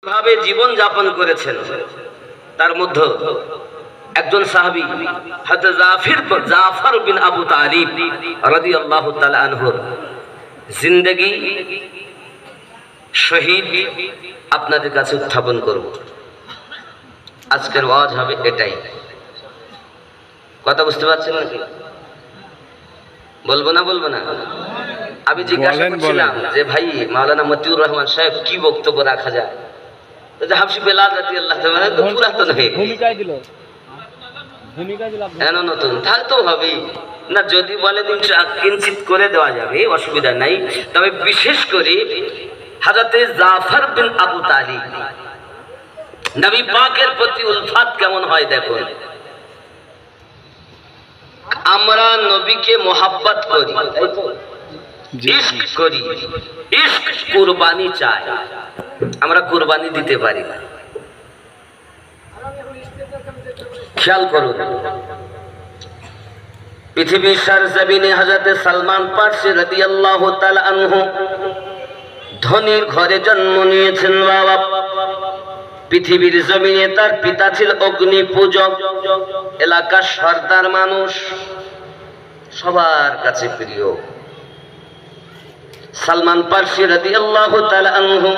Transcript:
ভাবে জীবন যাপন করেছেন। তার মধ্যে একজন সাহাবী হযরত জাফর বিন আবু তালিব রাদিয়াল্লাহু তাআলা আনহুর জিন্দেগি শহীদ আপনাদের কাছে উত্থাপন করব। আজকের ওয়াজ হবে এটাই। কথা বুঝতে পারছেন নাকি? বলবো না আমি জিজ্ঞাসা করছিলাম যে ভাই মাওলানা মতিউর রহমান সাহেব কি বক্তব্য রাখা যায়, তো হাফসি বেলাল রাদিয়াল্লাহু তাআলা তো পুরাতন হয়ে ভূমিকায় দিল কেন নতুন থাকতেও হবে না, যদি বলে কিঞ্চিত করে দেওয়া যাবে, অসুবিধা নাই। তবে বিশেষ করে হযরত জাফর বিন আবু তালিব, নবী পাকের প্রতি উলফাত কেমন হয় দেখুন। আমরা নবীকে মোহাব্বত করি, তাই তো? ইশক করি, ইশক কুরবানি চাই। আমরা কুরবানি দিতে পারি না। খেয়াল করুন, পৃথিবীর সরজমিনে হযরত সালমান ফারসি রাদিয়াল্লাহু তাআলা আনহু ধনীর ঘরে জন্ম নিয়েছেন। বাবা পৃথিবীর জমিনে তার পিতা ছিল অগ্নি পূজক, এলাকার সর্দার মানুষ, সবার কাছে প্রিয়। সালমান ফারসি রাদিয়াল্লাহু তাআলা আনহু